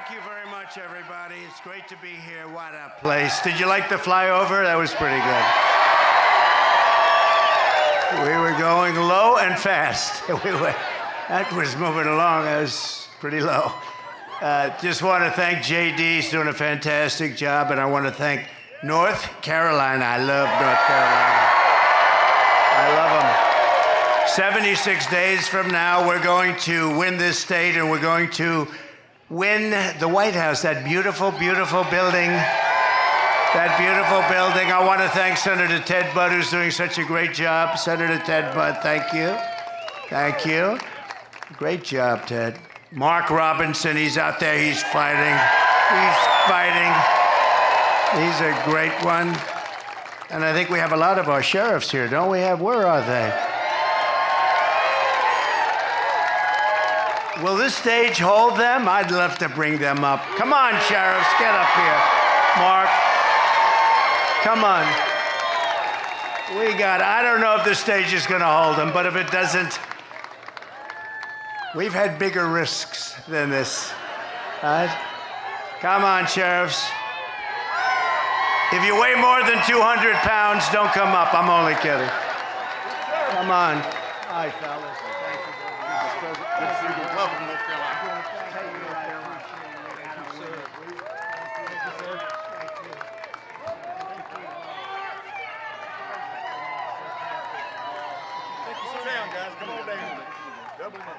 Thank you very much, everybody. It's great to be here. What a place. Did you like the flyover? That was pretty good. We were going low and fast. That was moving along. That was pretty low. Just want to thank JD. He's doing a fantastic job. And I want to thank North Carolina. I love North Carolina. I love them. 76 days from now, we're going to win this state, and we're going to win the White House, that beautiful, beautiful building. That beautiful building. I want to thank Senator Ted Budd, who's doing such a great job. Senator Ted Budd, thank you. Thank you. Great job, Ted. Mark Robinson, he's out there, he's fighting. He's fighting. He's a great one. And I think we have a lot of our sheriffs here, don't we have? Where are they? Will this stage hold them? I'd love to bring them up. Come on, sheriffs, get up here. Mark, come on. I don't know if the stage is going to hold them, but if it doesn't, we've had bigger risks than this. Right? Come on, sheriffs. If you weigh more than 200 pounds, don't come up. I'm only kidding. Come on. Hi, fellas. Welcome, North Carolina. Take you sit down, guys. Come on down. Double them up.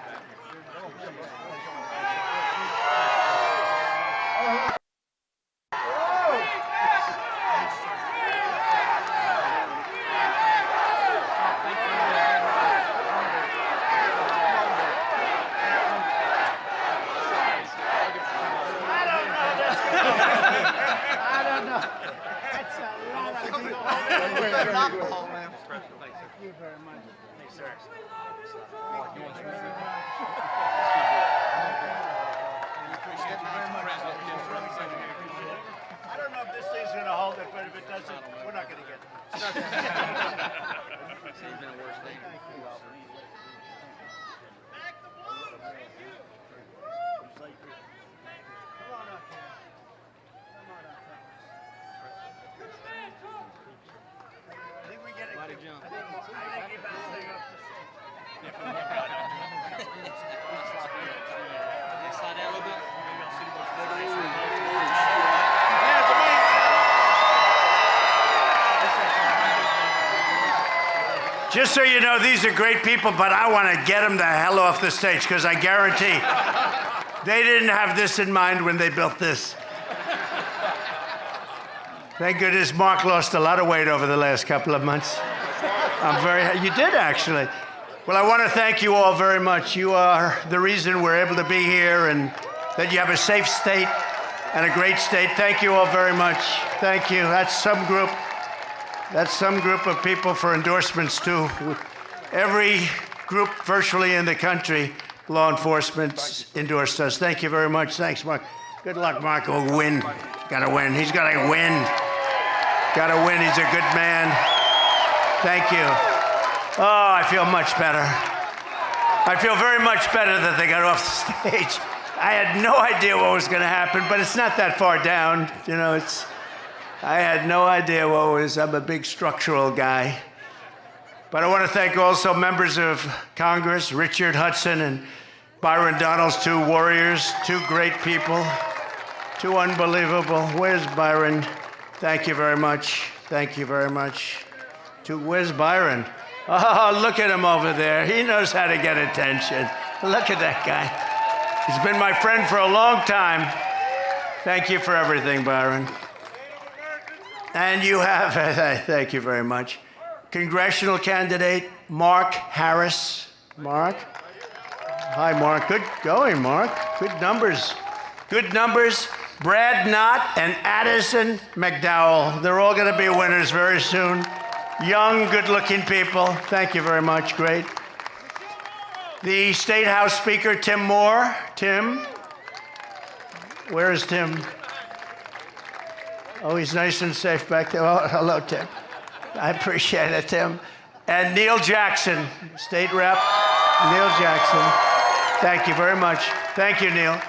I don't know if this thing's going to hold it, but if it doesn't, we're not going to get it. I think we get it. I think he bounced the thing up. Slide down a little bit. Just so you know, these are great people, but I want to get them the hell off the stage, because I guarantee they didn't have this in mind when they built this. Thank goodness Mark lost a lot of weight over the last couple of months. You did, actually. Well, I want to thank you all very much. You are the reason we're able to be here, and that you have a safe state and a great state. Thank you all very much. Thank you. That's some group of people for endorsements, too. Every group virtually in the country, law enforcement endorsed us. Thank you very much. Thanks, Mark. Good luck, Mark. Will win. Got to win. He's got to win. Got to win. He's a good man. Thank you. Oh, I feel much better. I feel very much better that they got off the stage. I had no idea what was going to happen, but it's not that far down. You know, I had no idea what was. I'm a big structural guy. But I want to thank also members of Congress, Richard Hudson and Byron Donalds, two warriors, two great people, two unbelievable. Where's Byron? Thank you very much. Thank you very much. Where's Byron? Oh, look at him over there. He knows how to get attention. Look at that guy. He's been my friend for a long time. Thank you for everything, Byron. And you have, thank you very much, congressional candidate Mark Harris. Mark? Hi, Mark. Good going, Mark. Good numbers. Good numbers. Brad Knott and Addison McDowell. They're all going to be winners very soon. Young, good-looking people. Thank you very much. Great. The State House Speaker, Tim Moore. Tim? Where is Tim? Oh, he's nice and safe back there. Oh, hello, Tim. I appreciate it, Tim. And Neil Jackson, State Rep. Neil Jackson. Thank you very much. Thank you, Neil.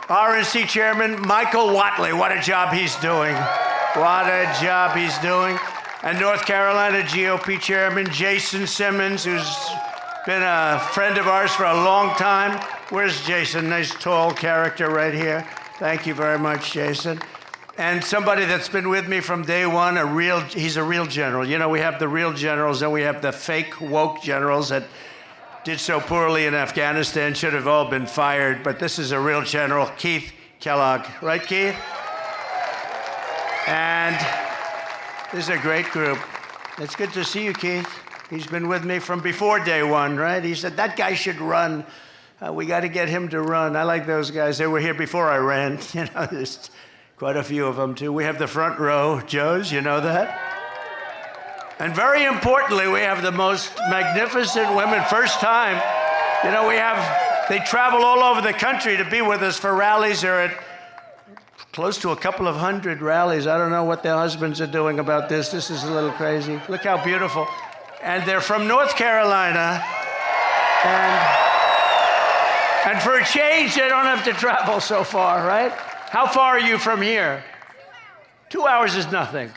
RNC Chairman Michael Whatley. What a job he's doing. What a job he's doing. And North Carolina GOP Chairman Jason Simmons, who's been a friend of ours for a long time. Where's Jason? Nice tall character right here. Thank you very much, Jason. And somebody that's been with me from day one, he's a real general. You know, we have the real generals, and we have the fake woke generals that did so poorly in Afghanistan, should have all been fired. But this is a real general, Keith Kellogg. Right, Keith? And this is a great group. It's good to see you, Keith. He's been with me from before day one, right? He said, that guy should run. We got to get him to run. I like those guys. They were here before I ran. You know, there's quite a few of them, too. We have the front row, Joes, you know that? And very importantly, we have the most magnificent women. First time, you know, they travel all over the country to be with us for rallies. They're at close to a couple of hundred rallies. I don't know what their husbands are doing about this. This is a little crazy. Look how beautiful. And they're from North Carolina. And for a change, they don't have to travel so far, right? How far are you from here? 2 hours is nothing.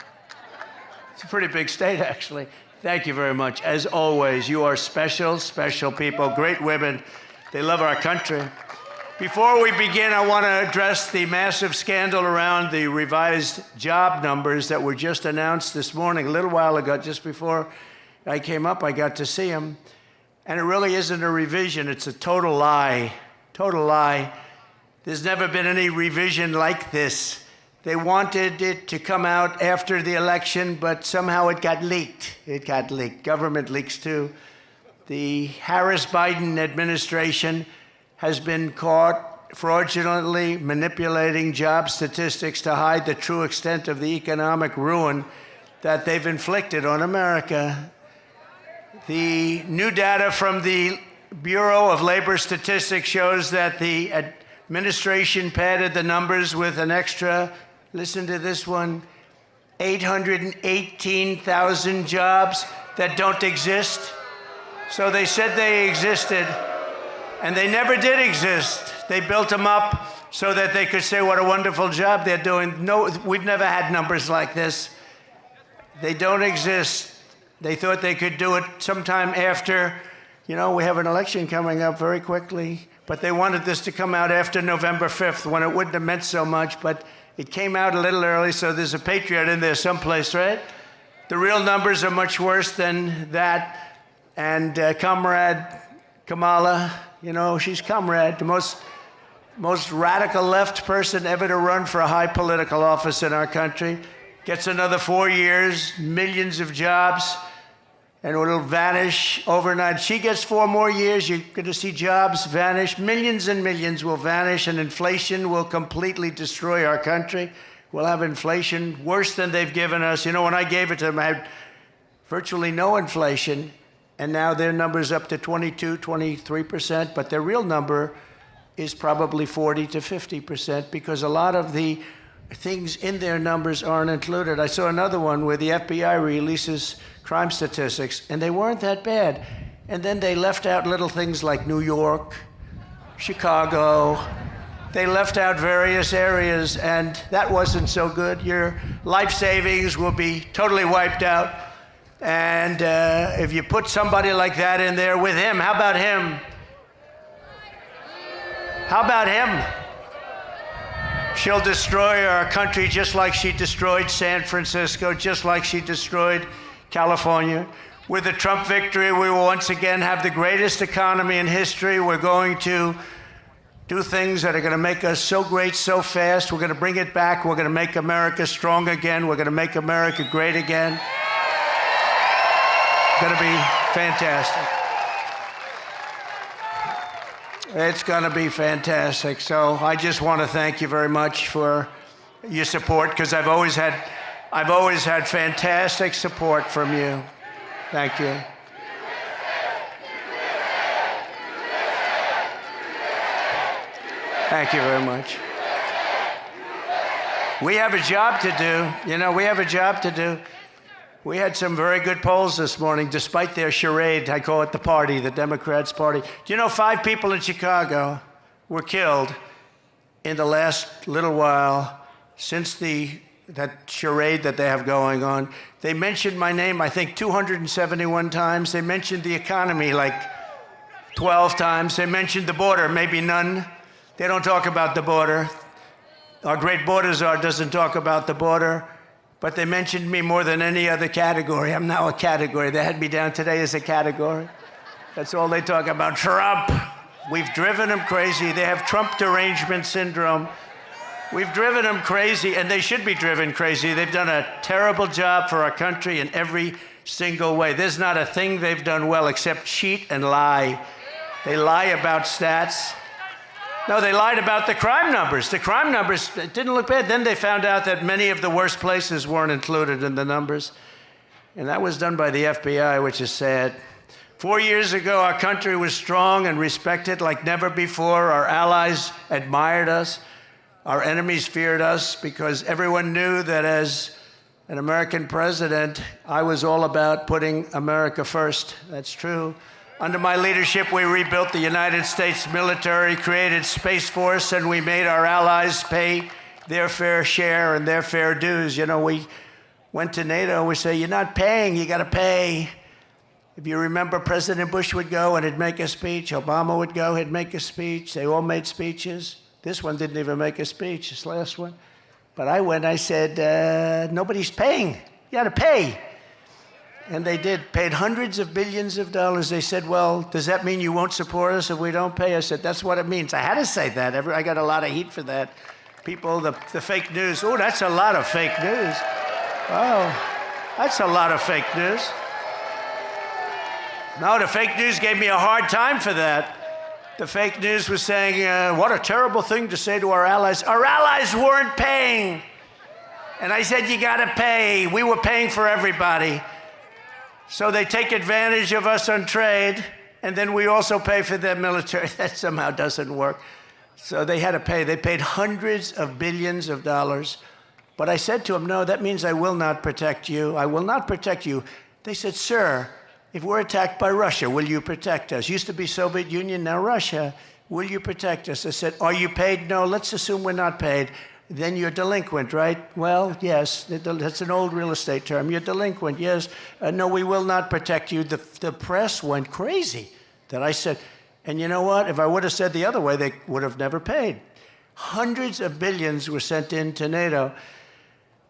It's a pretty big state, actually. Thank you very much. As always, you are special, special people, great women. They love our country. Before we begin, I want to address the massive scandal around the revised job numbers that were just announced this morning, a little while ago, just before I came up. I got to see them. And it really isn't a revision. It's a total lie. Total lie. There's never been any revision like this. They wanted it to come out after the election, but somehow it got leaked. It got leaked. Government leaks, too. The Harris-Biden administration has been caught fraudulently manipulating job statistics to hide the true extent of the economic ruin that they've inflicted on America. The new data from the Bureau of Labor Statistics shows that the administration padded the numbers with an extra, listen to this one, 818,000 jobs that don't exist. So they said they existed, and they never did exist. They built them up so that they could say what a wonderful job they're doing. No, we've never had numbers like this. They don't exist. They thought they could do it sometime after, you know, we have an election coming up very quickly, but they wanted this to come out after November 5th when it wouldn't have meant so much, but it came out a little early, so there's a patriot in there someplace, right? The real numbers are much worse than that, and Comrade Kamala, you know, she's Comrade, the most radical left person ever to run for a high political office in our country, gets another 4 years, millions of jobs, and it'll vanish overnight. She gets 4 more years, you're going to see jobs vanish. Millions and millions will vanish, and inflation will completely destroy our country. We'll have inflation worse than they've given us. You know, when I gave it to them, I had virtually no inflation, and now their number's up to 22, 23%, but their real number is probably 40 to 50% because a lot of the things in their numbers aren't included. I saw another one where the FBI releases crime statistics, and they weren't that bad. And then they left out little things like New York, Chicago. They left out various areas, and that wasn't so good. Your life savings will be totally wiped out. And if you put somebody like that in there with him, how about him? How about him? She'll destroy our country just like she destroyed San Francisco, just like she destroyed California. With the Trump victory, we will once again have the greatest economy in history. We're going to do things that are going to make us so great so fast. We're going to bring it back. We're going to make America strong again. We're going to make America great again. It's going to be fantastic. It's going to be fantastic. So I just want to thank you very much for your support, because I've always had fantastic support from you. Thank you. Thank you very much. We have a job to do. You know, we have a job to do. We had some very good polls this morning, despite their charade. I call it the party, the Democrats' party. Do you know 5 people in Chicago were killed in the last little while, since that charade that they have going on. They mentioned my name, I think, 271 times. They mentioned the economy like 12 times. They mentioned the border, maybe none. They don't talk about the border. Our great border czar doesn't talk about the border, but they mentioned me more than any other category. I'm now a category. They had me down today as a category. That's all they talk about. Trump. We've driven them crazy. They have Trump derangement syndrome. We've driven them crazy, and they should be driven crazy. They've done a terrible job for our country in every single way. There's not a thing they've done well except cheat and lie. They lie about stats. No, they lied about the crime numbers. The crime numbers didn't look bad. Then they found out that many of the worst places weren't included in the numbers. And that was done by the FBI, which is sad. 4 years ago, our country was strong and respected like never before. Our allies admired us. Our enemies feared us because everyone knew that as an American president, I was all about putting America first. That's true. Under my leadership, we rebuilt the United States military, created Space Force, and we made our allies pay their fair share and their fair dues. You know, we went to NATO, we say, you're not paying, you gotta pay. If you remember, President Bush would go and he'd make a speech, Obama would go, he'd make a speech, they all made speeches. This one didn't even make a speech, this last one. But I went, I said, nobody's paying, you gotta pay. And they did, paid hundreds of billions of dollars. They said, well, does that mean you won't support us if we don't pay? I said, that's what it means. I had to say that. I got a lot of heat for that. People, the fake news. Oh, that's a lot of fake news. Oh, that's a lot of fake news. No, the fake news gave me a hard time for that. The fake news was saying, what a terrible thing to say to our allies. Our allies weren't paying. And I said, you gotta pay. We were paying for everybody. So they take advantage of us on trade, and then we also pay for their military. That somehow doesn't work. So they had to pay. They paid hundreds of billions of dollars. But I said to them, no, that means I will not protect you. I will not protect you. They said, sir, if we're attacked by Russia, will you protect us? Used to be Soviet Union, now Russia. Will you protect us? I said, are you paid? No, let's assume we're not paid. Then you're delinquent, right? Well, yes, that's an old real estate term. You're delinquent, yes. No, we will not protect you. The press went crazy that I said, and you know what? If I would have said the other way, they would have never paid. Hundreds of billions were sent into NATO.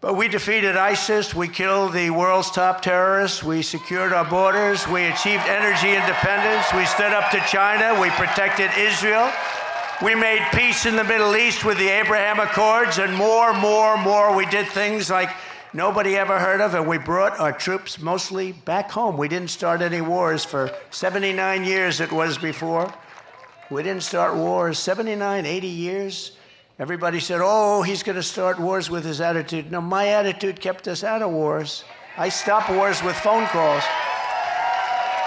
But we defeated ISIS, we killed the world's top terrorists, we secured our borders, we achieved energy independence, we stood up to China, we protected Israel. We made peace in the Middle East with the Abraham Accords, and more. We did things like nobody ever heard of, and we brought our troops mostly back home. We didn't start any wars for 79 years it was before. We didn't start wars, 79, 80 years. Everybody said, oh, he's going to start wars with his attitude. No, my attitude kept us out of wars. I stopped wars with phone calls.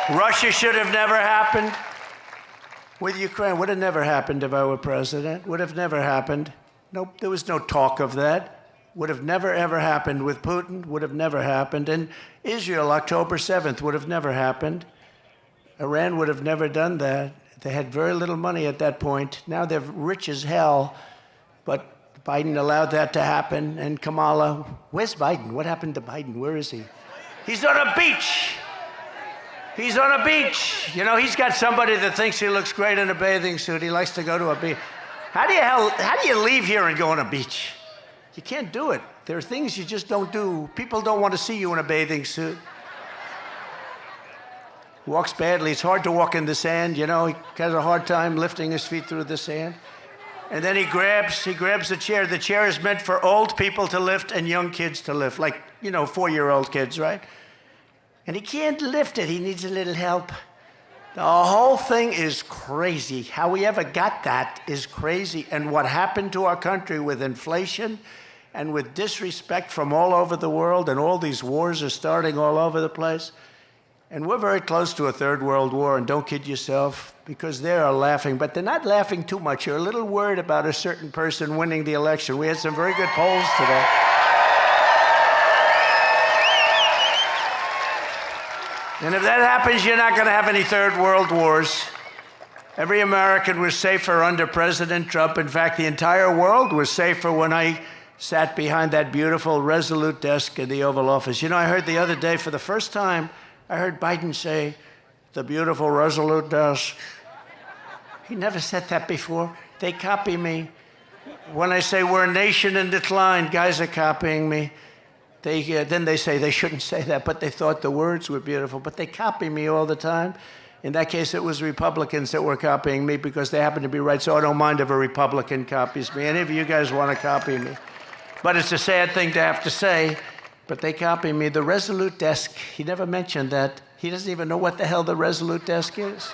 Russia should have never happened. With Ukraine, would have never happened if I were president. Would have never happened. Nope, there was no talk of that. Would have never, ever happened with Putin. Would have never happened. And Israel, October 7th, would have never happened. Iran would have never done that. They had very little money at that point. Now they're rich as hell. But Biden allowed that to happen. And Kamala, where's Biden? What happened to Biden? Where is he? He's on a beach. He's on a beach. You know, he's got somebody that thinks he looks great in a bathing suit. He likes to go to a beach. How do you leave here and go on a beach? You can't do it. There are things you just don't do. People don't want to see you in a bathing suit. Walks badly. It's hard to walk in the sand. You know, he has a hard time lifting his feet through the sand. And then he grabs the chair. The chair is meant for old people to lift and young kids to lift, like, you know, 4-year-old kids, right? And he can't lift it. He needs a little help. The whole thing is crazy. How we ever got that is crazy. And what happened to our country with inflation and with disrespect from all over the world, and all these wars are starting all over the place. And we're very close to a third world war, and don't kid yourself, because they are laughing. But they're not laughing too much. They're a little worried about a certain person winning the election. We had some very good polls today. And if that happens, you're not going to have any third world wars. Every American was safer under President Trump. In fact, the entire world was safer when I sat behind that beautiful, resolute desk in the Oval Office. You know, I heard the other day, for the first time, I heard Biden say, the beautiful, resolute desk. He never said that before. They copy me. When I say we're a nation in decline, guys are copying me. Then they say they shouldn't say that, but they thought the words were beautiful. But they copy me all the time. In that case, it was Republicans that were copying me because they happen to be right, so I don't mind if a Republican copies me. Any of you guys want to copy me. But it's a sad thing to have to say, but they copy me. The resolute desk, he never mentioned that. He doesn't even know what the hell the resolute desk is.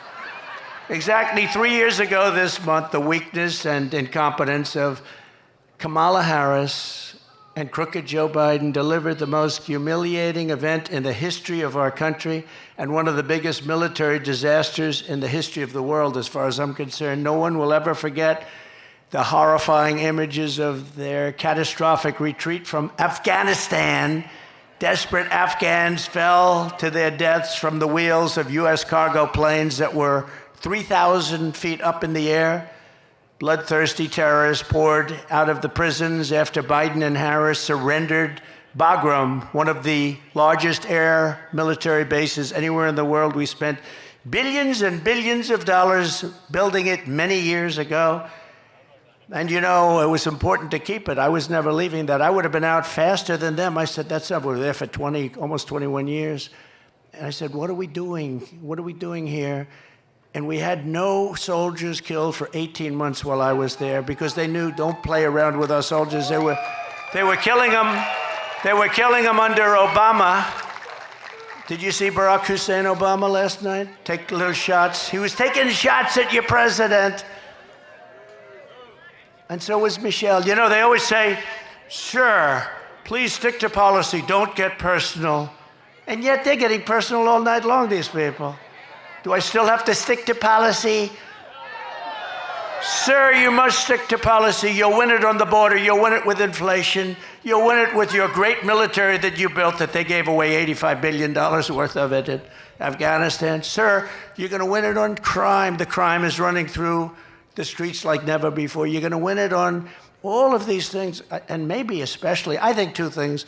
Exactly 3 years ago this month, the weakness and incompetence of Kamala Harris and crooked Joe Biden delivered the most humiliating event in the history of our country and one of the biggest military disasters in the history of the world, as far as I'm concerned. No one will ever forget the horrifying images of their catastrophic retreat from Afghanistan. Desperate Afghans fell to their deaths from the wheels of U.S. cargo planes that were 3,000 feet up in the air. Bloodthirsty terrorists poured out of the prisons after Biden and Harris surrendered Bagram, one of the largest air military bases anywhere in the world. We spent billions and billions of dollars building it many years ago. And you know, it was important to keep it. I was never leaving that. I would have been out faster than them. I said, that's not, we were there for almost 21 years. And I said, what are we doing? What are we doing here? And we had no soldiers killed for 18 months while I was there because they knew, don't play around with our soldiers. They were killing them. They were killing them under Obama. Did you see Barack Hussein Obama last night? Take little shots. He was taking shots at your president. And so was Michelle. You know, they always say, sure, please stick to policy, don't get personal. And yet they're getting personal all night long, these people. Do I still have to stick to policy? Sir, you must stick to policy. You'll win it on the border. You'll win it with inflation. You'll win it with your great military that you built that they gave away $85 billion worth of it in Afghanistan. Sir, you're going to win it on crime. The crime is running through the streets like never before. You're going to win it on all of these things, and maybe especially, I think two things,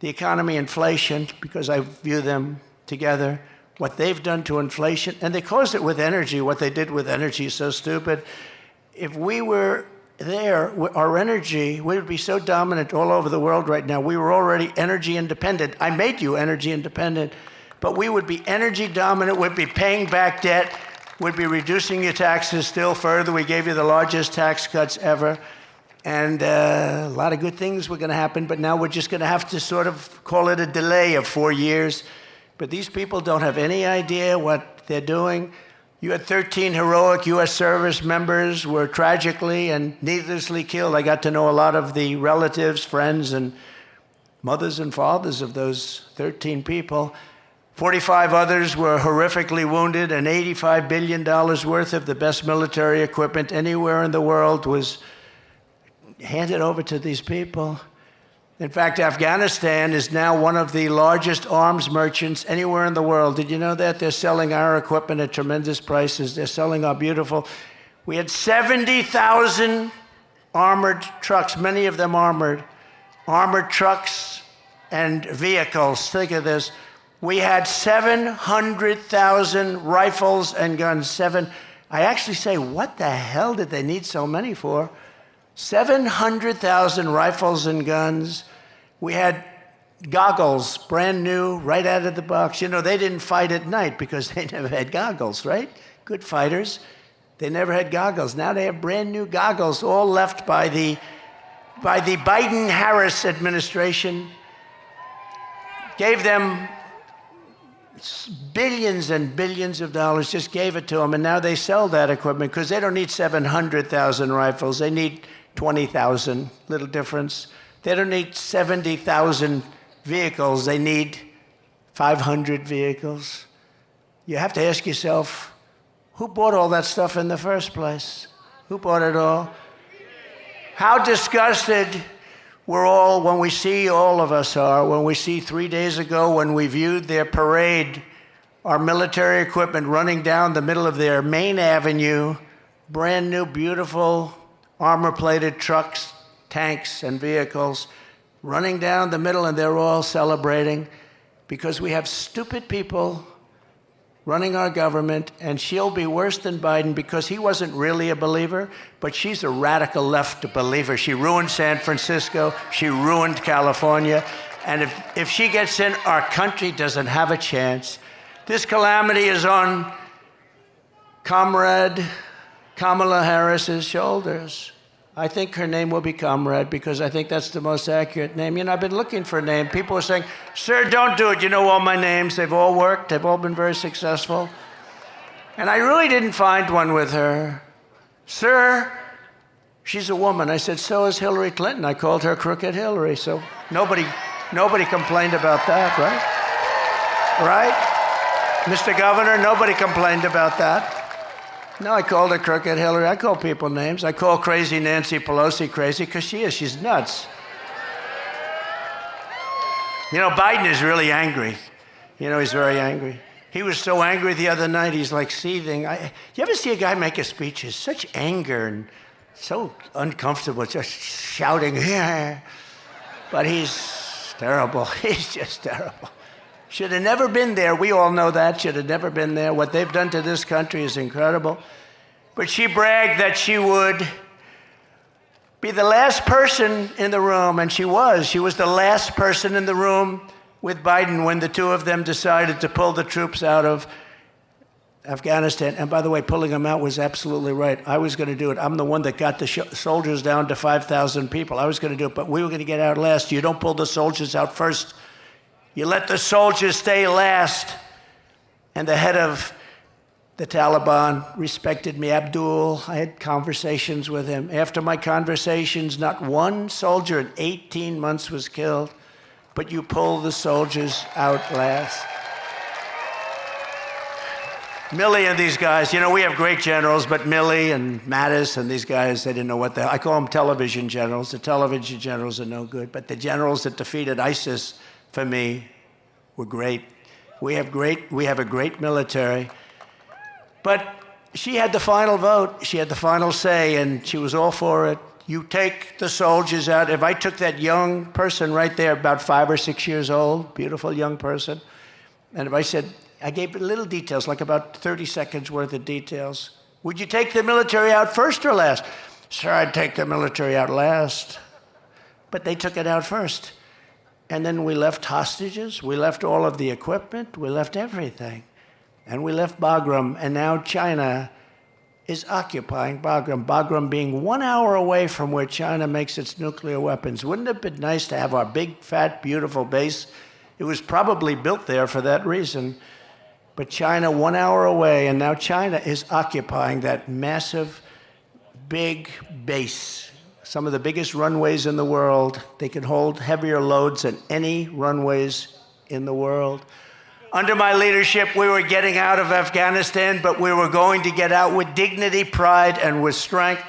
the economy, inflation, because I view them together, what they've done to inflation, and they caused it with energy. What they did with energy is so stupid. If we were there, our energy, we would be so dominant all over the world right now. We were already energy independent. I made you energy independent, but we would be energy dominant. We'd be paying back debt. We'd be reducing your taxes still further. We gave you the largest tax cuts ever. And a lot of good things were going to happen, but now we're just going to have to sort of call it a delay of 4 years. But these people don't have any idea what they're doing. You had 13 heroic U.S. service members were tragically and needlessly killed. I got to know a lot of the relatives, friends, and mothers and fathers of those 13 people. 45 others were horrifically wounded, and $85 billion worth of the best military equipment anywhere in the world was handed over to these people. In fact, Afghanistan is now one of the largest arms merchants anywhere in the world. Did you know that? They're selling our equipment at tremendous prices. They're selling our beautiful. We had 70,000 armored trucks, many of them armored trucks and vehicles. Think of this. We had 700,000 rifles and guns. I actually say, what the hell did they need so many for? 700,000 rifles and guns. We had goggles, brand new, right out of the box. You know, they didn't fight at night because they never had goggles, right? Good fighters. They never had goggles. Now they have brand new goggles, all left by the Biden-Harris administration. Gave them billions and billions of dollars, just gave it to them, and now they sell that equipment because they don't need 700,000 rifles. They need 20,000, little difference. They don't need 70,000 vehicles. They need 500 vehicles. You have to ask yourself, who bought all that stuff in the first place? Who bought it all? How disgusted we're all, when we see, all of us are, when we see 3 days ago when we viewed their parade our military equipment running down the middle of their main avenue, brand new, beautiful, armor-plated trucks, tanks, and vehicles running down the middle, and they're all celebrating because we have stupid people running our government, and she'll be worse than Biden because he wasn't really a believer, but she's a radical left believer. She ruined San Francisco, she ruined California, and if she gets in, our country doesn't have a chance. This calamity is on Comrade Kamala Harris's shoulders. I think her name will be Comrade because I think that's the most accurate name. You know, I've been looking for a name. People are saying, sir, don't do it. You know all my names. They've all worked. They've all been very successful. And I really didn't find one with her. Sir, she's a woman. I said, so is Hillary Clinton. I called her Crooked Hillary. So nobody complained about that, right? Right? Mr. Governor, nobody complained about that. No, I called her Crooked Hillary. I call people names. I call crazy Nancy Pelosi crazy because she is. She's nuts. You know, Biden is really angry. You know, he's very angry. He was so angry the other night, he's like seething. You ever see a guy make a speech? He's such anger and so uncomfortable, just shouting, yeah. But he's terrible. He's just terrible. Should have never been there. We all know that. Should have never been there. What they've done to this country is incredible. But she bragged that she would be the last person in the room, and she was. She was the last person in the room with Biden when the two of them decided to pull the troops out of Afghanistan. And by the way, pulling them out was absolutely right. I was going to do it. I'm the one that got the soldiers down to 5,000 people. I was going to do it, but we were going to get out last. You don't pull the soldiers out first. You let the soldiers stay last. And the head of the Taliban respected me, Abdul. I had conversations with him. After my conversations, not one soldier in 18 months was killed, but you pull the soldiers out last. Milley and these guys, you know, we have great generals, but Milley and Mattis and these guys, they didn't know what the hell. I call them television generals. The television generals are no good, but the generals that defeated ISIS, for me, were great. We have a great military. But she had the final vote. She had the final say, and she was all for it. You take the soldiers out. If I took that young person right there, about 5 or 6 years old, beautiful young person, and if I said, I gave little details, like about 30 seconds worth of details. Would you take the military out first or last? Sir, I'd take the military out last. But they took it out first. And then we left hostages, we left all of the equipment, we left everything. And we left Bagram, and now China is occupying Bagram. Bagram being 1 hour away from where China makes its nuclear weapons. Wouldn't it have been nice to have our big, fat, beautiful base? It was probably built there for that reason. But China 1 hour away, and now China is occupying that massive, big base. Some of the biggest runways in the world. They can hold heavier loads than any runways in the world. Under my leadership, we were getting out of Afghanistan, but we were going to get out with dignity, pride, and with strength.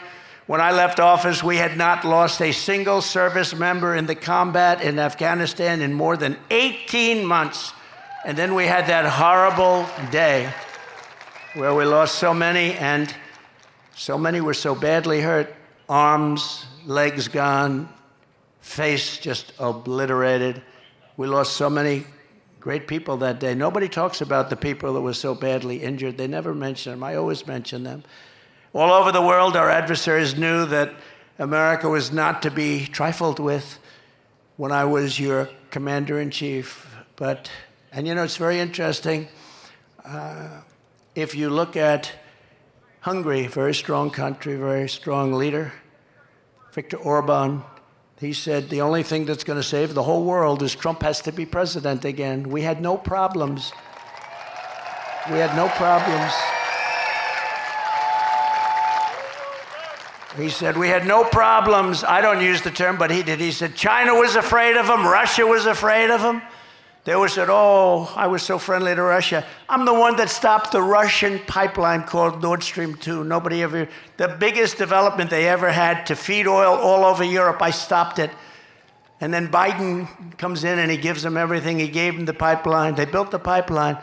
When I left office, we had not lost a single service member in the combat in Afghanistan in more than 18 months. And then we had that horrible day where we lost so many, and so many were so badly hurt. Arms, legs gone, face just obliterated. We lost so many great people that day. Nobody talks about the people that were so badly injured. They never mention them. I always mention them. All over the world, our adversaries knew that America was not to be trifled with when I was your commander-in-chief. And you know, it's very interesting. If you look at Hungary, very strong country, very strong leader, Viktor Orban, he said the only thing that's going to save the whole world is Trump has to be president again. We had no problems. We had no problems. He said, we had no problems. I don't use the term, but he did. He said, China was afraid of him. Russia was afraid of him. They were said, oh, I was so friendly to Russia. I'm the one that stopped the Russian pipeline called Nord Stream 2. Nobody ever, the biggest development they ever had to feed oil all over Europe, I stopped it. And then Biden comes in and he gives them everything. He gave them the pipeline. They built the pipeline.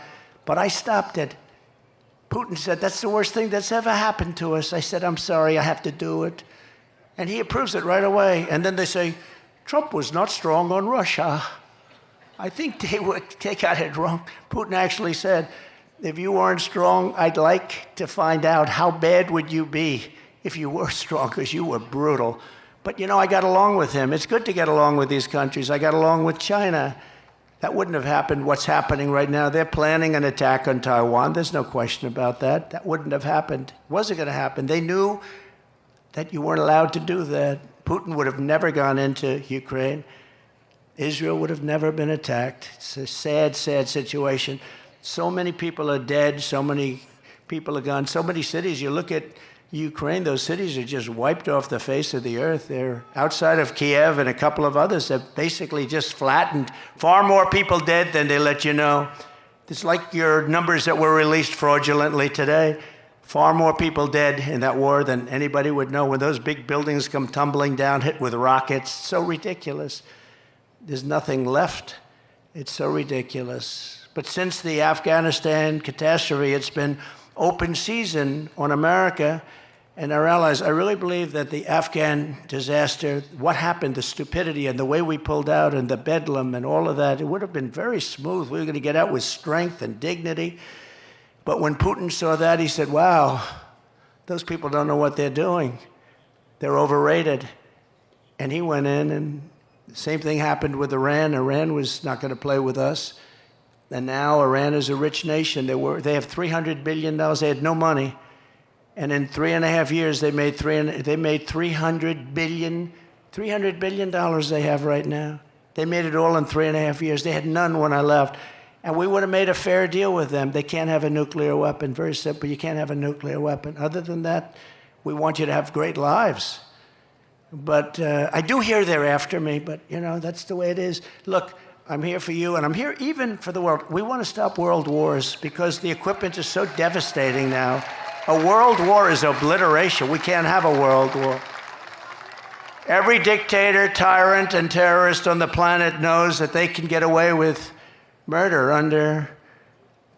But I stopped it. Putin said, that's the worst thing that's ever happened to us. I said, I'm sorry, I have to do it. And he approves it right away. And then they say, Trump was not strong on Russia. I think they got it wrong. Putin actually said, if you weren't strong, I'd like to find out how bad would you be if you were strong, because you were brutal. But you know, I got along with him. It's good to get along with these countries. I got along with China. That wouldn't have happened. What's happening right now, they're planning an attack on Taiwan. There's no question about that. That wouldn't have happened. It wasn't going to happen. They knew that you weren't allowed to do that. Putin would have never gone into Ukraine. Israel would have never been attacked. It's a sad, sad situation. So many people are dead. So many people are gone. So many cities. You look at Ukraine, those cities are just wiped off the face of the earth. They're outside of Kiev and a couple of others. They're basically just flattened. Far more people dead than they let you know. It's like your numbers that were released fraudulently today. Far more people dead in that war than anybody would know. When those big buildings come tumbling down, hit with rockets, so ridiculous. There's nothing left. It's so ridiculous. But since the Afghanistan catastrophe, it's been open season on America and our allies. I really believe that the Afghan disaster, what happened, the stupidity and the way we pulled out and the bedlam and all of that, it would have been very smooth. We were going to get out with strength and dignity. But when Putin saw that, he said, wow, those people don't know what they're doing. They're overrated. And he went in, and the same thing happened with Iran. Iran was not going to play with us. And now Iran is a rich nation. They have $300 billion. They had no money. And in 3.5 years, they made $300 billion they have right now. They made it all in 3.5 years. They had none when I left. And we would have made a fair deal with them. They can't have a nuclear weapon. Very simple. You can't have a nuclear weapon. Other than that, we want you to have great lives. But I do hear they're after me, but you know, that's the way it is. Look, I'm here for you, and I'm here even for the world. We want to stop world wars because the equipment is so devastating now. A world war is obliteration. We can't have a world war. Every dictator, tyrant, and terrorist on the planet knows that they can get away with murder under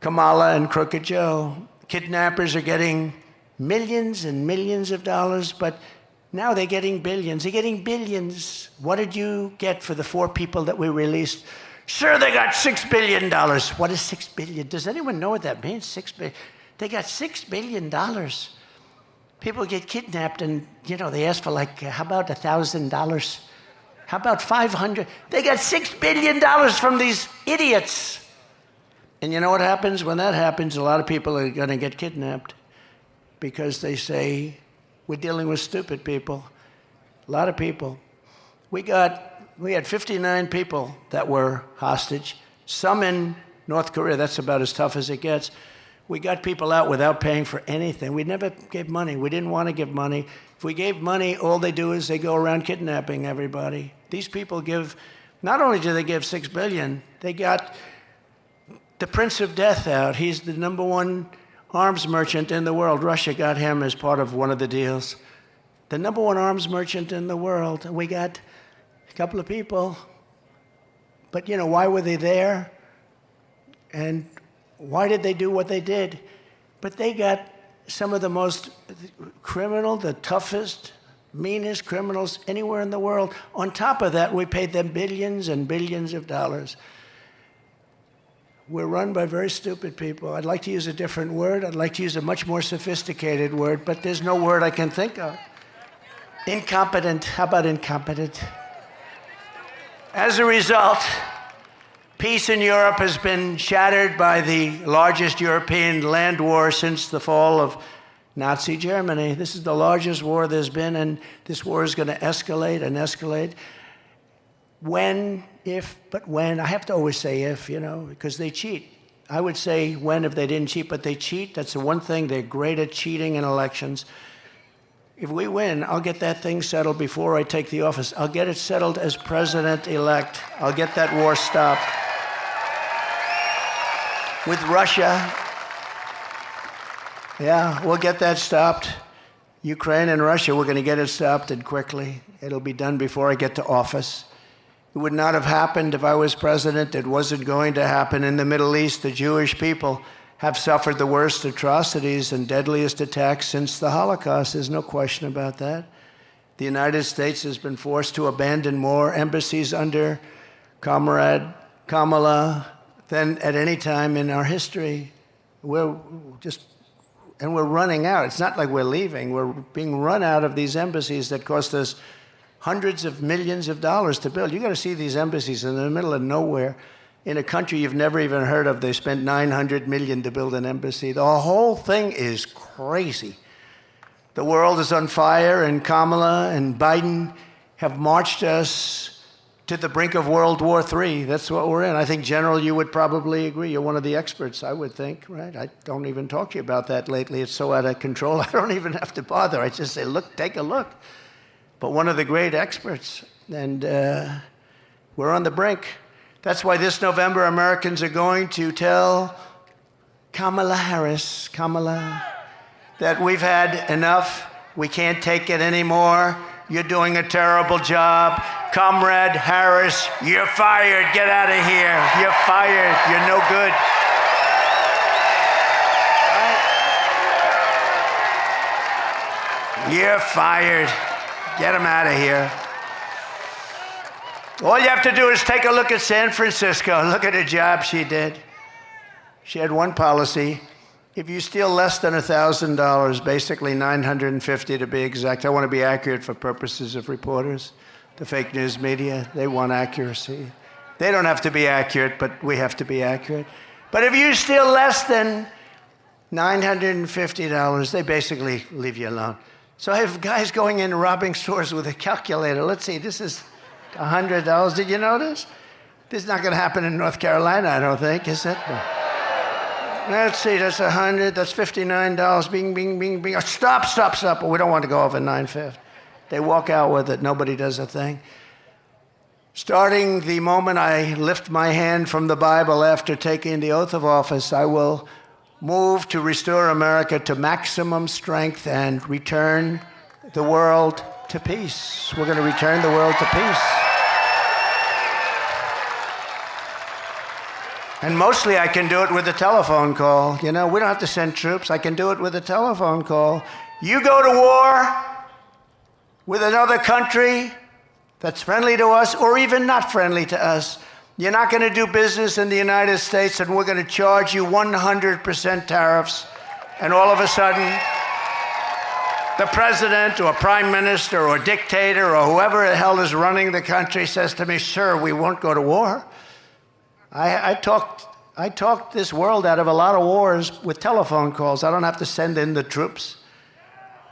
Kamala and Crooked Joe. Kidnappers are getting millions and millions of dollars, but now they're getting billions. They're getting billions. What did you get for the 4 people that we released? Sure, they got $6 billion. What is $6 billion? Does anyone know what that means? $6 billion. They got $6 billion. People get kidnapped and, you know, they ask for like, how about $1,000? How about 500? They got $6 billion from these idiots. And you know what happens? When that happens, a lot of people are going to get kidnapped because they say, we're dealing with stupid people. A lot of people. We had 59 people that were hostage. Some in North Korea. That's about as tough as it gets. We got people out without paying for anything. We never gave money. We didn't want to give money. If we gave money, all they do is they go around kidnapping everybody. These people give, not only do they give $6 billion, they got the Prince of Death out. He's the #1 arms merchant in the world. Russia got him as part of one of the deals. The #1 arms merchant in the world. We got a couple of people. But, you know, why were they there? And why did they do what they did? But they got some of the most criminal, the toughest, meanest criminals anywhere in the world. On top of that, we paid them billions and billions of dollars. We're run by very stupid people. I'd like to use a different word. I'd like to use a much more sophisticated word, but there's no word I can think of. Incompetent. How about incompetent? As a result, peace in Europe has been shattered by the largest European land war since the fall of Nazi Germany. This is the largest war there's been, and this war is going to escalate and escalate. When, if, but when. I have to always say if, you know, because they cheat. I would say when if they didn't cheat, but they cheat. That's the one thing. They're great at cheating in elections. If we win, I'll get that thing settled before I take the office. I'll get it settled as president-elect. I'll get that war stopped. With Russia, yeah, we'll get that stopped. Ukraine and Russia, we're going to get it stopped, and quickly. It'll be done before I get to office. It would not have happened if I was president. It wasn't going to happen in the Middle East. The Jewish people have suffered the worst atrocities and deadliest attacks since the Holocaust. There's no question about that. The United States has been forced to abandon more embassies under Comrade Kamala than at any time in our history. We're running out. It's not like we're leaving. We're being run out of these embassies that cost us hundreds of millions of dollars to build. You got to see these embassies in the middle of nowhere in a country you've never even heard of. They spent $900 million to build an embassy. The whole thing is crazy. The world is on fire, and Kamala and Biden have marched us to the brink of World War III. That's what we're in. I think, General, you would probably agree. You're one of the experts, I would think, right? I don't even talk to you about that lately. It's so out of control, I don't even have to bother. I just say, look, take a look. But one of the great experts, and we're on the brink. That's why this November, Americans are going to tell Kamala Harris, that we've had enough. We can't take it anymore. You're doing a terrible job. Comrade Harris, you're fired. Get out of here. You're fired. You're no good. You're fired. Get him out of here. All you have to do is take a look at San Francisco. Look at the job she did. She had one policy. If you steal less than $1,000, basically $950 to be exact, I want to be accurate for purposes of reporters, the fake news media, they want accuracy. They don't have to be accurate, but we have to be accurate. But if you steal less than $950, they basically leave you alone. So I have guys going in robbing stores with a calculator. Let's see, this is $100. Did you notice? This is not going to happen in North Carolina, I don't think, is it? No. Let's see, that's $100, that's $59. Bing, bing, bing, bing. Stop. But we don't want to go over $950. They walk out with it. Nobody does a thing. Starting the moment I lift my hand from the Bible after taking the oath of office, I will move to restore America to maximum strength and return the world to peace. We're going to return the world to peace. And mostly I can do it with a telephone call. You know, we don't have to send troops. I can do it with a telephone call. You go to war with another country that's friendly to us or even not friendly to us. You're not going to do business in the United States, and we're going to charge you 100% tariffs. And all of a sudden, the president or prime minister or dictator or whoever the hell is running the country says to me, sir, we won't go to war. I talked this world out of a lot of wars with telephone calls. I don't have to send in the troops.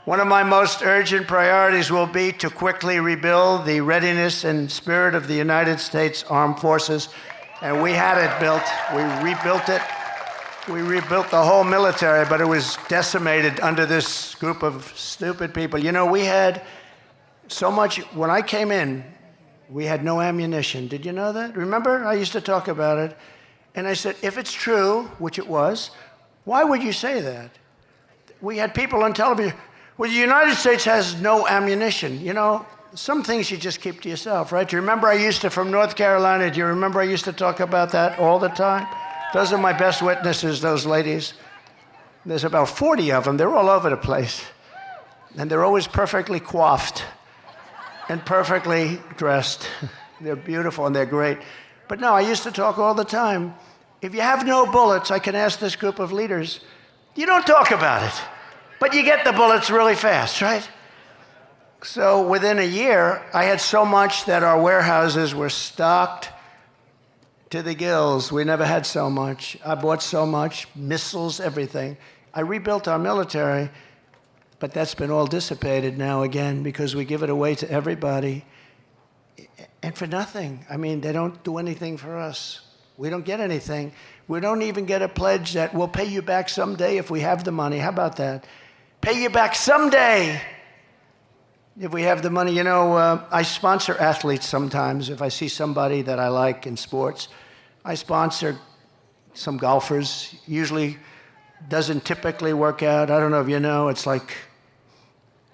One of my most urgent priorities will be to quickly rebuild the readiness and spirit of the United States Armed Forces. And we had it built. We rebuilt it. We rebuilt the whole military, but it was decimated under this group of stupid people. You know, we had so much, when I came in, we had no ammunition. Did you know that? Remember, I used to talk about it. And I said, if it's true, which it was, why would you say that? We had people on television, well, the United States has no ammunition. You know, some things you just keep to yourself, right? Do you remember I used to, from North Carolina, do you remember I used to talk about that all the time? Those are my best witnesses, those ladies. There's about 40 of them. They're all over the place. And they're always perfectly coiffed and perfectly dressed. They're beautiful and they're great. But no, I used to talk all the time. If you have no bullets, I can ask this group of leaders, you don't talk about it, but you get the bullets really fast, right? So within a year, I had so much that our warehouses were stocked to the gills. We never had so much. I bought so much, missiles, everything. I rebuilt our military, but that's been all dissipated now again because we give it away to everybody. And for nothing. I mean, they don't do anything for us. We don't get anything. We don't even get a pledge that we'll pay you back someday if we have the money. How about that? Pay you back someday if we have the money. You know, I sponsor athletes sometimes. If I see somebody that I like in sports, I sponsor some golfers. Usually doesn't typically work out. I don't know if you know, it's like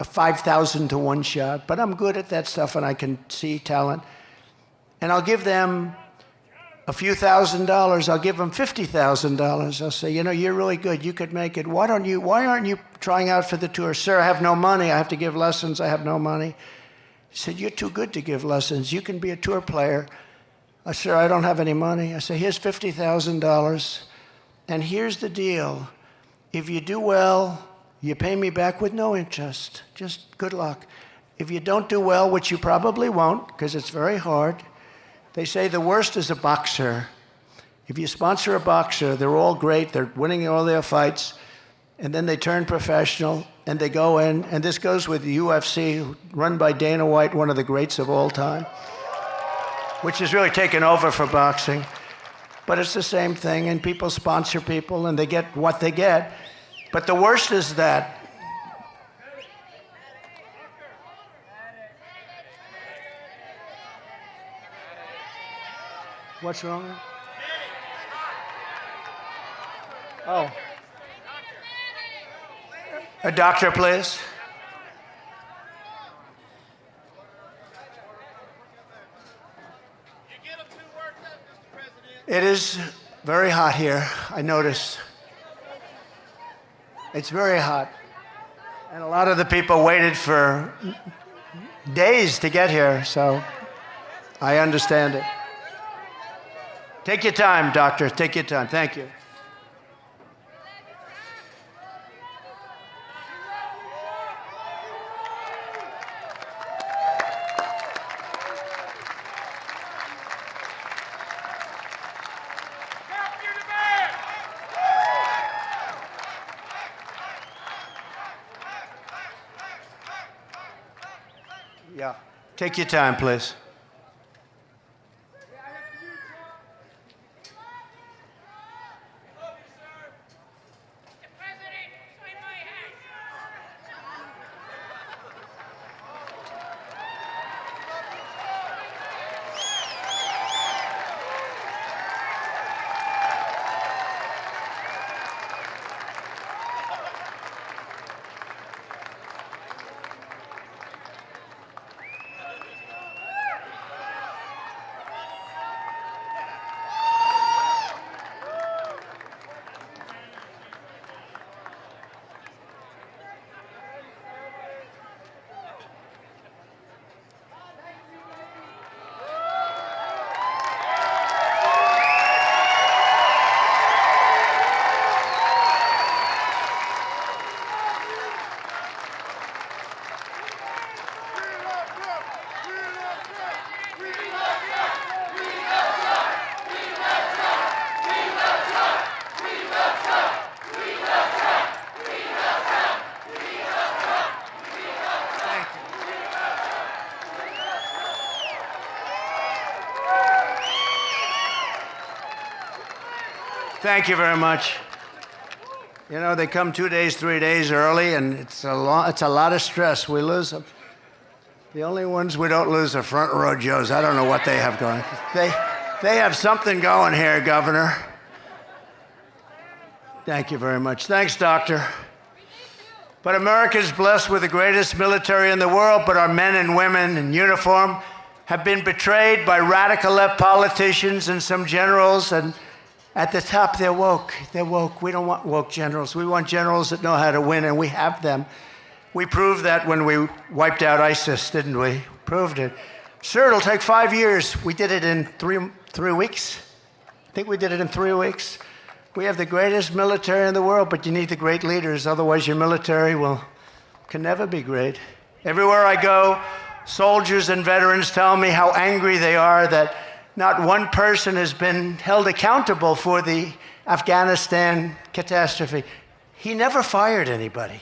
a 5,000 to 1 shot, but I'm good at that stuff and I can see talent. And I'll give them a few $1,000s, I'll give them $50,000. I'll say, you know, you're really good. You could make it. Why aren't you trying out for the tour? Sir, I have no money. I have to give lessons. I have no money. He said, you're too good to give lessons. You can be a tour player. I said, I don't have any money. I said, here's $50,000. And here's the deal. If you do well, you pay me back with no interest. Just good luck. If you don't do well, which you probably won't, because it's very hard, they say the worst is a boxer. If you sponsor a boxer, they're all great, they're winning all their fights, and then they turn professional, and they go in, and this goes with the UFC, run by Dana White, one of the greats of all time, which has really taken over for boxing. But it's the same thing, and people sponsor people, and they get what they get. But the worst is that what's wrong? Oh. A doctor, please. It is very hot here, I noticed. It's very hot. And a lot of the people waited for days to get here, so I understand it. Take your time, doctor. Take your time. Thank you. Yeah. Take your time, please. Thank you very much. You know, they come 2 days, 3 days early, and it's a lot of stress. We lose them. The only ones we don't lose are front row Joes. I don't know what they have going. They have something going here, Governor. Thank you very much. Thanks, Doctor. But America is blessed with the greatest military in the world, but our men and women in uniform have been betrayed by radical left politicians and some generals, and at the top, they're woke. They're woke. We don't want woke generals. We want generals that know how to win, and we have them. We proved that when we wiped out ISIS, didn't we? Proved it. Sure, it'll take 5 years. We did it in three weeks. I think we did it in 3 weeks. We have the greatest military in the world, but you need the great leaders. Otherwise, your military can never be great. Everywhere I go, soldiers and veterans tell me how angry they are that not one person has been held accountable for the Afghanistan catastrophe. He never fired anybody.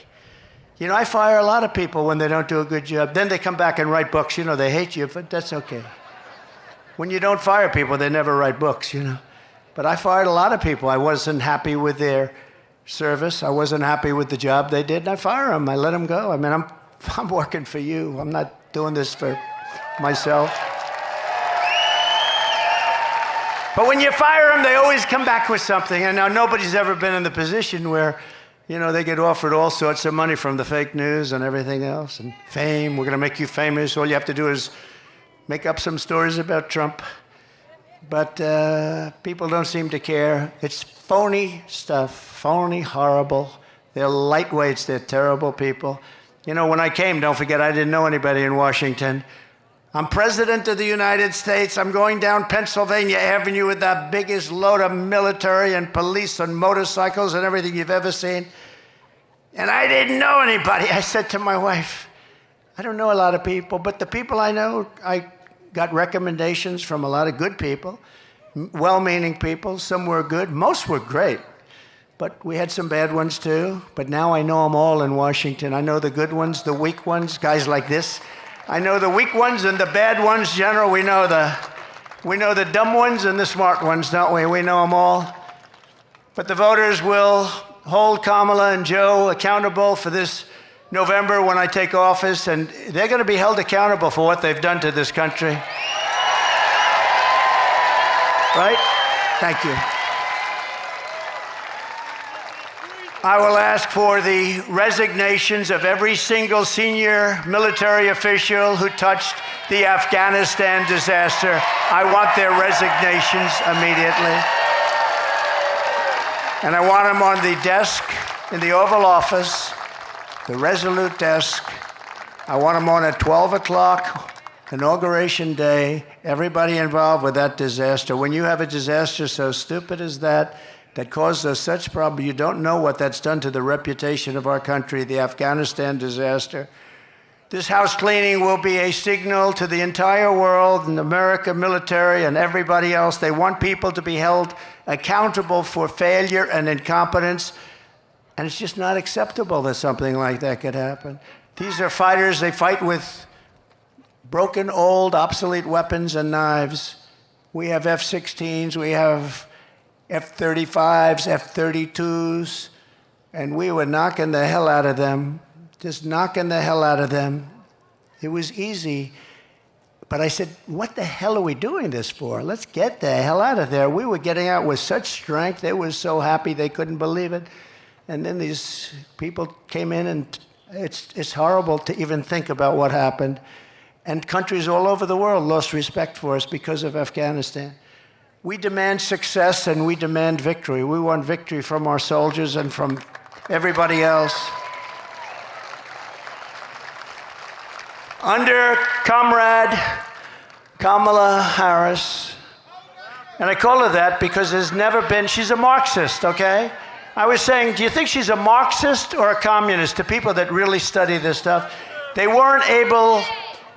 You know, I fire a lot of people when they don't do a good job. Then they come back and write books. You know, they hate you, but that's okay. When you don't fire people, they never write books, you know. But I fired a lot of people. I wasn't happy with their service. I wasn't happy with the job they did, and I fire them. I let them go. I mean, I'm working for you. I'm not doing this for myself. But when you fire them, they always come back with something. And now nobody's ever been in the position where, you know, they get offered all sorts of money from the fake news and everything else, and fame. We're going to make you famous. All you have to do is make up some stories about Trump. But people don't seem to care. It's phony stuff, phony, horrible. They're lightweights, they're terrible people. You know, when I came, don't forget, I didn't know anybody in Washington. I'm President of the United States. I'm going down Pennsylvania Avenue with the biggest load of military and police and motorcycles and everything you've ever seen. And I didn't know anybody. I said to my wife, I don't know a lot of people, but the people I know, I got recommendations from a lot of good people, well-meaning people. Some were good. Most were great. But we had some bad ones too. But now I know them all in Washington. I know the good ones, the weak ones, guys like this. I know the weak ones and the bad ones, General. We know the dumb ones and the smart ones, don't we? We know them all. But the voters will hold Kamala and Joe accountable for this November when I take office, and they're going to be held accountable for what they've done to this country. Right? Thank you. I will ask for the resignations of every single senior military official who touched the Afghanistan disaster. I want their resignations immediately. And I want them on the desk in the Oval Office, the Resolute desk. I want them on at 12 o'clock, Inauguration Day, everybody involved with that disaster. When you have a disaster so stupid as that caused us such problems, you don't know what that's done to the reputation of our country, the Afghanistan disaster. This house cleaning will be a signal to the entire world and America, military, and everybody else. They want people to be held accountable for failure and incompetence. And it's just not acceptable that something like that could happen. These are fighters. They fight with broken, old, obsolete weapons and knives. We have F-16s. We have F-35s, F-32s. And we were knocking the hell out of them, just knocking the hell out of them. It was easy. But I said, what the hell are we doing this for? Let's get the hell out of there. We were getting out with such strength. They were so happy they couldn't believe it. And then these people came in, and it's horrible to even think about what happened. And countries all over the world lost respect for us because of Afghanistan. We demand success and we demand victory. We want victory from our soldiers and from everybody else. Under Comrade Kamala Harris, and I call her that because there's never been, she's a Marxist, okay? I was saying, do you think she's a Marxist or a communist? To people that really study this stuff, they weren't able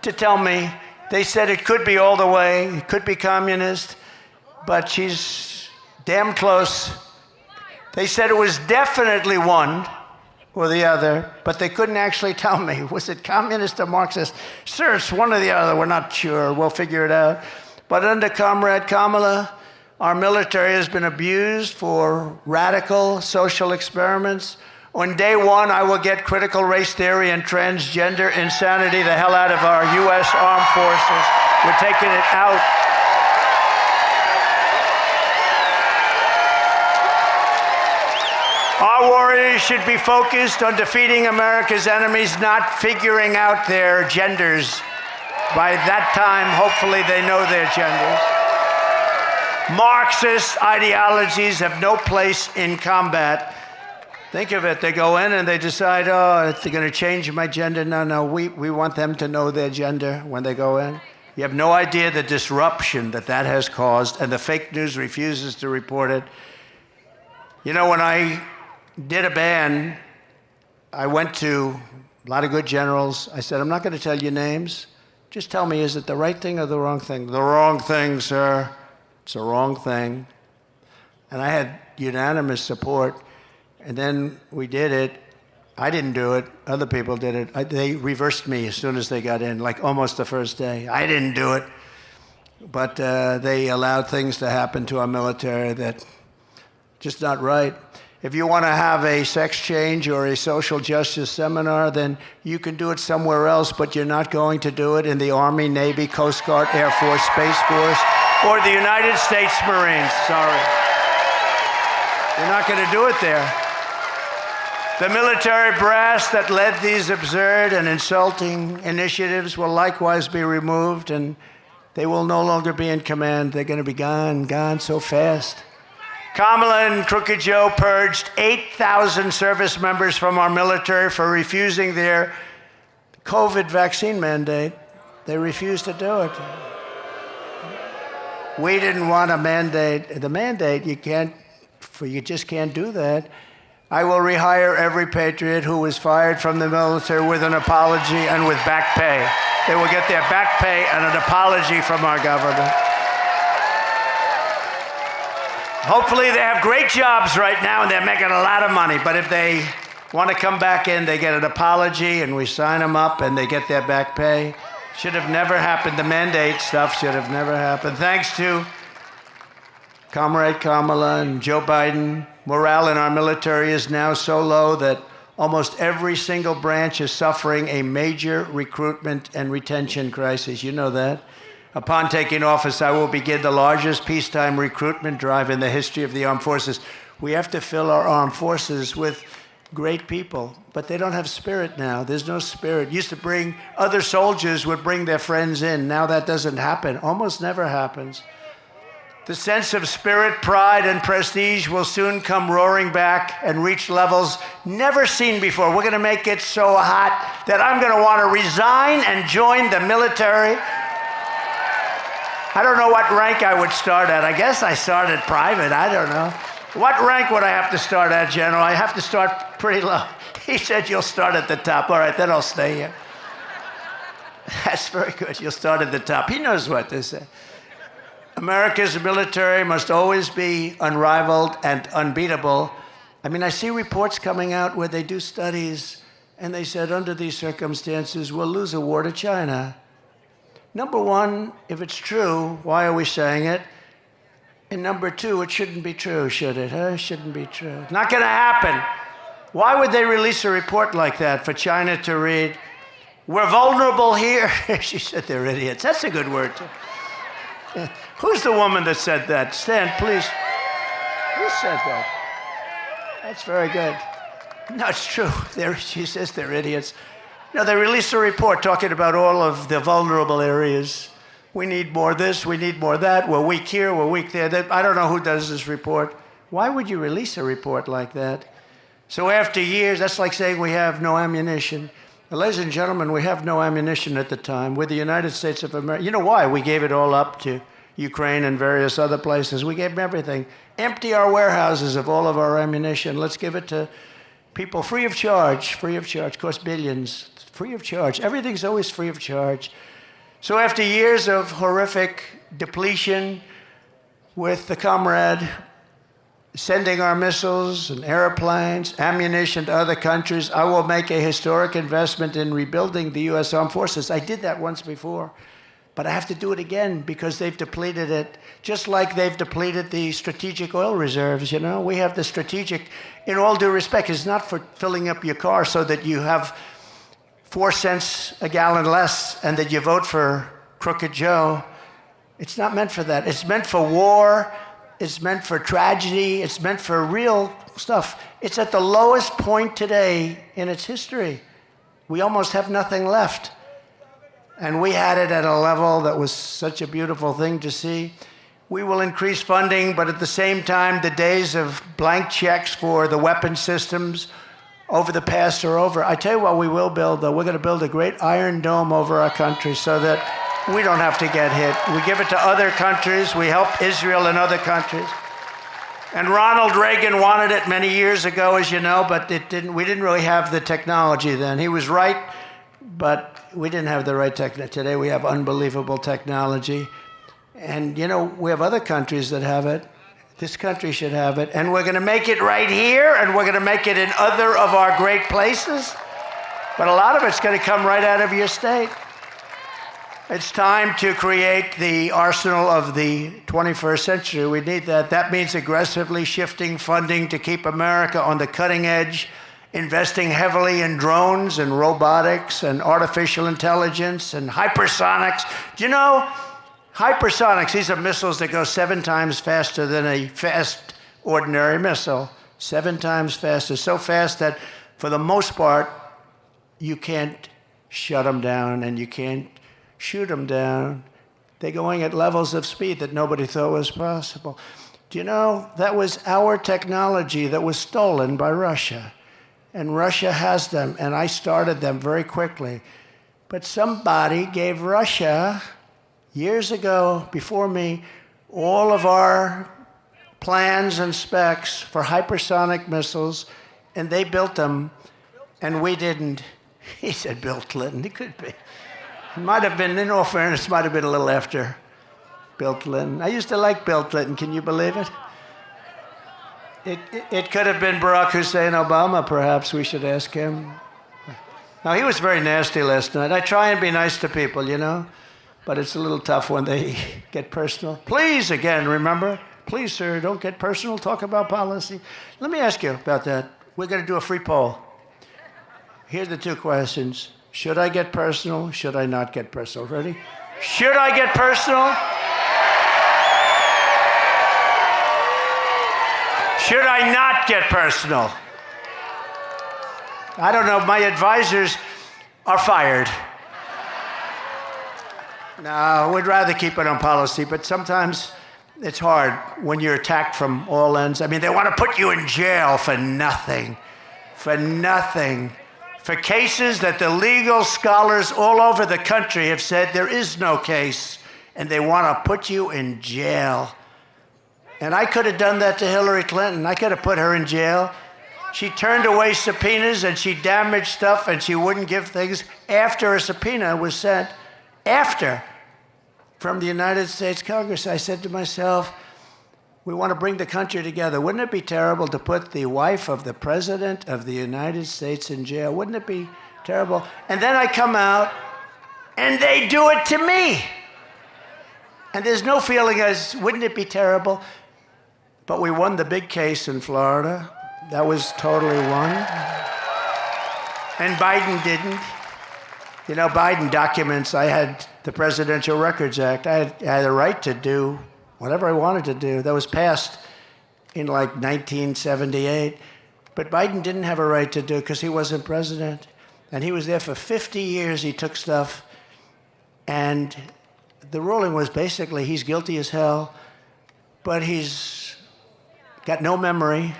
to tell me. They said it could be all the way, it could be communist, but she's damn close. They said it was definitely one or the other, but they couldn't actually tell me. Was it communist or Marxist? Sir, it's one or the other. We're not sure. We'll figure it out. But under Comrade Kamala, our military has been abused for radical social experiments. On day one, I will get critical race theory and transgender insanity the hell out of our U.S. Armed Forces. We're taking it out. Our warriors should be focused on defeating America's enemies, not figuring out their genders. By that time, hopefully, they know their genders. Marxist ideologies have no place in combat. Think of it, they go in and they decide, oh, they're going to change my gender. No, we want them to know their gender when they go in. You have no idea the disruption that has caused, and the fake news refuses to report it. You know, when I did a ban, I went to a lot of good generals. I said, I'm not going to tell you names. Just tell me, is it the right thing or the wrong thing? The wrong thing, sir. It's the wrong thing. And I had unanimous support. And then we did it. I didn't do it. Other people did it. They reversed me as soon as they got in, like almost the first day. I didn't do it. But they allowed things to happen to our military that just not right. If you want to have a sex change or a social justice seminar, then you can do it somewhere else, but you're not going to do it in the Army, Navy, Coast Guard, Air Force, Space Force, or the United States Marines. Sorry. You're not going to do it there. The military brass that led these absurd and insulting initiatives will likewise be removed, and They will no longer be in command. They're going to be gone so fast. Kamala and Crooked Joe purged 8,000 service members from our military for refusing their COVID vaccine mandate. They refused to do it. We didn't want a mandate. The mandate, you just can't do that. I will rehire every patriot who was fired from the military with an apology and with back pay. They will get their back pay and an apology from our government. Hopefully they have great jobs right now and they're making a lot of money, but if they want to come back in, they get an apology and we sign them up and they get their back pay. Should have never happened. The mandate stuff should have never happened. Thanks to Comrade Kamala and Joe Biden, morale in our military is now so low that almost every single branch is suffering a major recruitment and retention crisis. You know that. Upon taking office, I will begin the largest peacetime recruitment drive in the history of the armed forces. We have to fill our armed forces with great people, but they don't have spirit now. There's no spirit. Used to bring, other soldiers would bring their friends in. Now that doesn't happen. Almost never happens. The sense of spirit, pride, and prestige will soon come roaring back and reach levels never seen before. We're going to make it so hot that I'm going to want to resign and join the military. I don't know what rank I would start at. I guess I started private. I don't know. What rank would I have to start at, General? I have to start pretty low. He said you'll start at the top. All right, then I'll stay here. That's very good. You'll start at the top. He knows what to say. America's military must always be unrivaled and unbeatable. I mean, I see reports coming out where they do studies, and they said under these circumstances, we'll lose a war to China. Number one, if it's true, why are we saying it? And number two, it shouldn't be true, should it? It shouldn't be true. Not going to happen. Why would they release a report like that for China to read? We're vulnerable here. She said they're idiots. That's a good word, too. Yeah. Who's the woman that said that? Stand, please. Who said that? That's very good. No, it's true. She says they're idiots. No, they released a report talking about all of the vulnerable areas. We need more this, we need more that. We're weak here, we're weak there. I don't know who does this report. Why would you release a report like that? So after years, that's like saying we have no ammunition. Well, ladies and gentlemen, we have no ammunition at the time. We're the United States of America. You know why? We gave it all up to Ukraine and various other places. We gave them everything. Empty our warehouses of all of our ammunition. Let's give it to people free of charge. Free of charge. Costs billions. Free of charge. Everything's always free of charge. So after years of horrific depletion with the comrade sending our missiles and airplanes, ammunition to other countries, I will make a historic investment in rebuilding the U.S. Armed Forces. I did that once before, but I have to do it again because they've depleted it, just like they've depleted the strategic oil reserves, you know? We have the strategic, in all due respect, it's not for filling up your car so that you have 4 cents a gallon less and that you vote for Crooked Joe. It's not meant for that. It's meant for war. It's meant for tragedy. It's meant for real stuff. It's at the lowest point today in its history. We almost have nothing left. And we had it at a level that was such a beautiful thing to see. We will increase funding, but at the same time, the days of blank checks for the weapon systems over the past are over. I tell you what we will build, though. We're going to build a great iron dome over our country so that we don't have to get hit. We give it to other countries. We help Israel and other countries. And Ronald Reagan wanted it many years ago, as you know, but we didn't really have the technology then. He was right, but we didn't have the right technology. Today we have unbelievable technology. And, you know, we have other countries that have it. This country should have it. And we're going to make it right here, and we're going to make it in other of our great places. But a lot of it's going to come right out of your state. It's time to create the arsenal of the 21st century. We need that. That means aggressively shifting funding to keep America on the cutting edge, investing heavily in drones and robotics and artificial intelligence and hypersonics. Do you know, hypersonics, these are missiles that go 7 times faster than a fast ordinary missile. 7 times faster. So fast that, for the most part, you can't shut them down and you can't shoot them down. They're going at levels of speed that nobody thought was possible. Do you know, that was our technology that was stolen by Russia. And Russia has them, and I started them very quickly. But somebody gave Russia, years ago, before me, all of our plans and specs for hypersonic missiles, and they built them, and we didn't. He said Bill Clinton. It could be. It might have been, in all fairness, might have been a little after Bill Clinton. I used to like Bill Clinton. Can you believe it? It could have been Barack Hussein Obama, perhaps. We should ask him. Now, he was very nasty last night. I try and be nice to people, you know, but it's a little tough when they get personal. Please, again, remember, please, sir, don't get personal. Talk about policy. Let me ask you about that. We're going to do a free poll. Here are the two questions. Should I get personal? Should I not get personal? Ready? Should I get personal? Should I not get personal? I don't know. My advisors are fired. No, we'd rather keep it on policy, but sometimes it's hard when you're attacked from all ends. I mean, they want to put you in jail for nothing. For nothing. For cases that the legal scholars all over the country have said there is no case, and they want to put you in jail. And I could have done that to Hillary Clinton. I could have put her in jail. She turned away subpoenas, and she damaged stuff, and she wouldn't give things after a subpoena was sent, from the United States Congress. I said to myself, we want to bring the country together. Wouldn't it be terrible to put the wife of the President of the United States in jail? Wouldn't it be terrible? And then I come out, and they do it to me. And there's no feeling as, wouldn't it be terrible? But we won the big case in Florida. That was totally won. And Biden didn't. You know, Biden documents, I had the Presidential Records Act. I had a right to do whatever I wanted to do. That was passed in like 1978. But Biden didn't have a right to do it because he wasn't president. And he was there for 50 years. He took stuff. And the ruling was basically he's guilty as hell, but he's got no memory.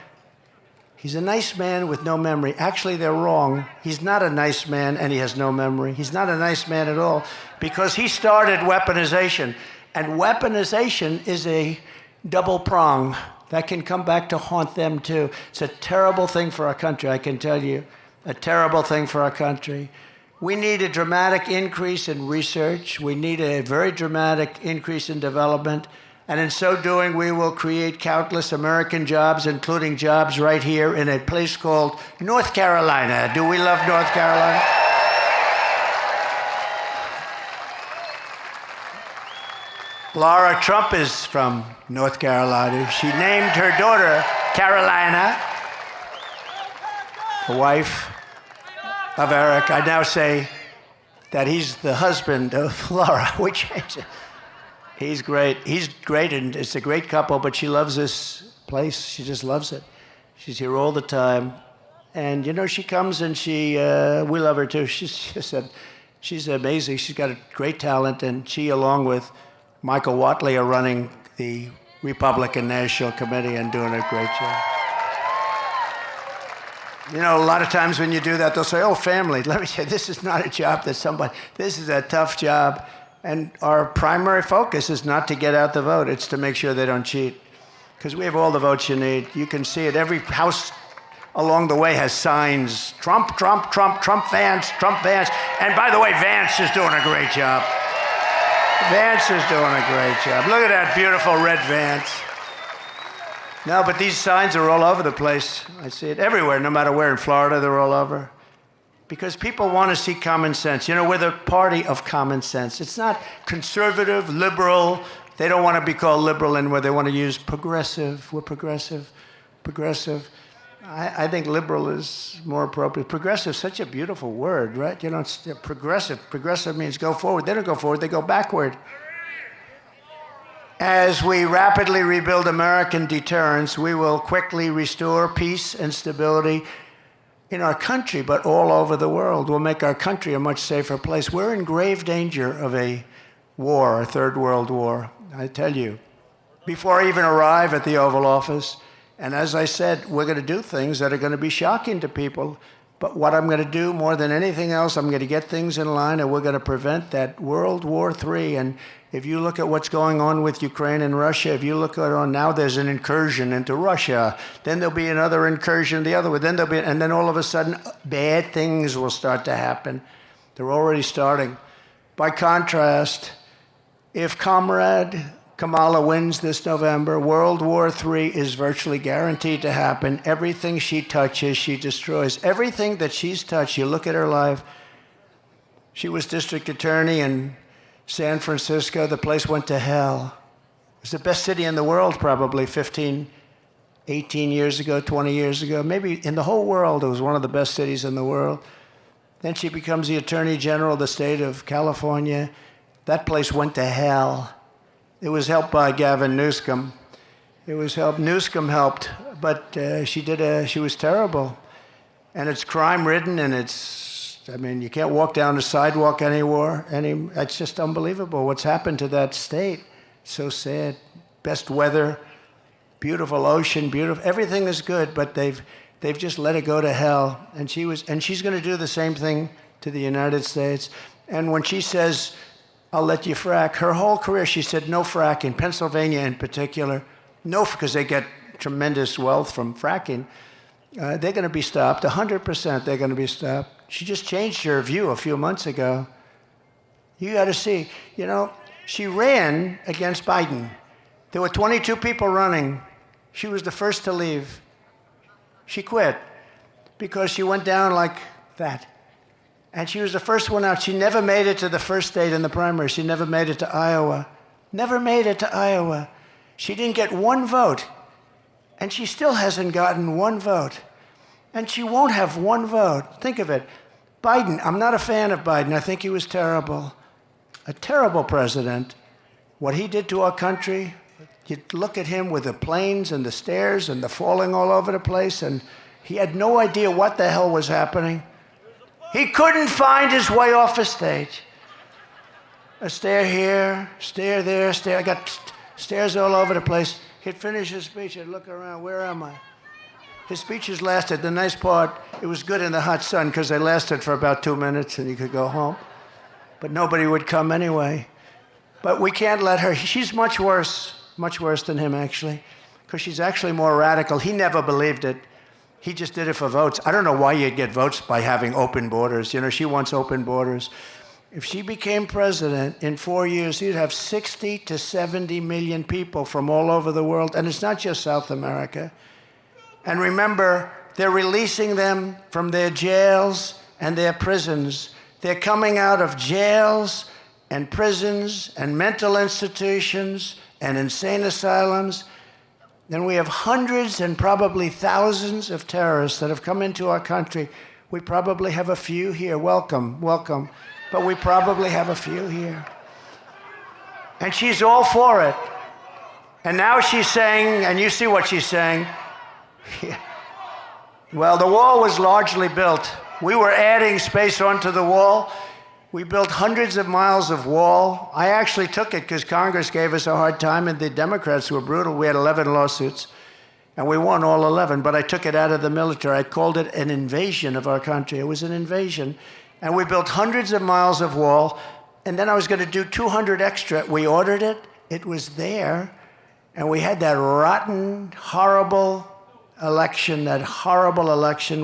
He's a nice man with no memory. Actually, they're wrong. He's not a nice man, and he has no memory. He's not a nice man at all because he started weaponization. And weaponization is a double prong that can come back to haunt them, too. It's a terrible thing for our country, I can tell you. A terrible thing for our country. We need a dramatic increase in research. We need a very dramatic increase in development. And in so doing, we will create countless American jobs, including jobs right here in a place called North Carolina. Do we love North Carolina? Laura Trump is from North Carolina. She named her daughter Carolina, the wife of Eric. I now say that he's the husband of Laura. We changed it. He's great. He's great, and it's a great couple, but she loves this place. She just loves it. She's here all the time. And, you know, she comes and we love her too. She's amazing. She's got a great talent, and she, along with Michael Watley, are running the Republican National Committee and doing a great job. You know, a lot of times when you do that, they'll say, oh, family. Let me say, this is not a job that this is a tough job. And our primary focus is not to get out the vote. It's to make sure they don't cheat. Because we have all the votes you need. You can see it. Every house along the way has signs. Trump, Trump, Trump, Trump, Vance, Trump, Vance. And by the way, Vance is doing a great job. Vance is doing a great job. Look at that beautiful red Vance. No, but these signs are all over the place. I see it everywhere, no matter where. In Florida, they're all over. Because people want to see common sense. You know, we're the party of common sense. It's not conservative, liberal. They don't want to be called liberal anymore. They want to use progressive. We're progressive. Progressive. I think liberal is more appropriate. Progressive is such a beautiful word, right? You know, it's progressive. Progressive means go forward. They don't go forward. They go backward. As we rapidly rebuild American deterrence, we will quickly restore peace and stability in our country, but all over the world. We'll make our country a much safer place. We're in grave danger of a war, a third world war. I tell you, before I even arrive at the Oval Office, and as I said, we're going to do things that are going to be shocking to people. But what I'm going to do more than anything else, I'm going to get things in line, and we're going to prevent that World War III. And if you look at what's going on with Ukraine and Russia, if you look at it now, there's an incursion into Russia. Then there'll be another incursion the other way. Then there'll be, and then all of a sudden, bad things will start to happen. They're already starting. By contrast, if Comrade Kamala wins this November, World War III is virtually guaranteed to happen. Everything she touches, she destroys. Everything that she's touched, you look at her life. She was district attorney in San Francisco. The place went to hell. It was the best city in the world probably 15, 18 years ago, 20 years ago. Maybe in the whole world, it was one of the best cities in the world. Then she becomes the Attorney General of the state of California. That place went to hell. It was helped by Gavin Newsom. Newsom helped, but she was terrible. And it's crime-ridden, and you can't walk down the sidewalk anymore. It's just unbelievable what's happened to that state. So sad. Best weather, beautiful ocean, everything is good, but they've just let it go to hell. And she's going to do the same thing to the United States. And when she says, I'll let you frack. Her whole career, she said no frack, in Pennsylvania in particular. No, because they get tremendous wealth from fracking. They're going to be stopped. 100% they're going to be stopped. She just changed her view a few months ago. You got to see. She ran against Biden. There were 22 people running. She was the first to leave. She quit because she went down like that. And she was the first one out. She never made it to the first state in the primary. She never made it to Iowa. Never made it to Iowa. She didn't get one vote. And she still hasn't gotten one vote. And she won't have one vote. Think of it. Biden, I'm not a fan of Biden. I think he was terrible. A terrible president. What he did to our country, you look at him with the planes and the stairs and the falling all over the place, and he had no idea what the hell was happening. He couldn't find his way off a stage. A stair here, stair there, stair. I got stairs all over the place. He'd finish his speech. I'd look around. Where am I? His speeches lasted. The nice part, it was good in the hot sun because they lasted for about 2 minutes and you could go home. But nobody would come anyway. But we can't let her. She's much worse than him, actually, because she's actually more radical. He never believed it. He just did it for votes. I don't know why you'd get votes by having open borders. She wants open borders. If she became president in 4 years, you'd have 60 to 70 million people from all over the world. And it's not just South America. And remember, they're releasing them from their jails and their prisons. They're coming out of jails and prisons and mental institutions and insane asylums. Then we have hundreds and probably thousands of terrorists that have come into our country. We probably have a few here. Welcome, welcome. But we probably have a few here. And she's all for it. And now she's saying, and you see what she's saying, well, the wall was largely built. We were adding space onto the wall. We built hundreds of miles of wall. I actually took it because Congress gave us a hard time and the Democrats were brutal. We had 11 lawsuits and we won all 11, but I took it out of the military. I called it an invasion of our country. It was an invasion. And we built hundreds of miles of wall. And then I was going to do 200 extra. We ordered it. It was there. And we had that rotten, horrible election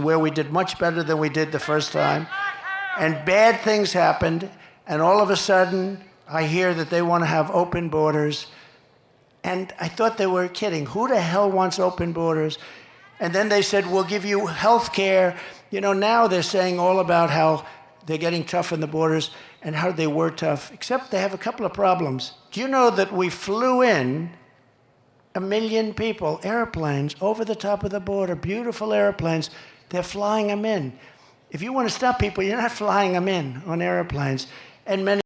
where we did much better than we did the first time. And bad things happened, and all of a sudden, I hear that they want to have open borders. And I thought they were kidding. Who the hell wants open borders? And then they said, we'll give you health care. Now they're saying all about how they're getting tough in the borders and how they were tough, except they have a couple of problems. Do you know that we flew in 1 million people, airplanes, over the top of the border, beautiful airplanes. They're flying them in. If you want to stop people, you're not flying them in on airplanes. And many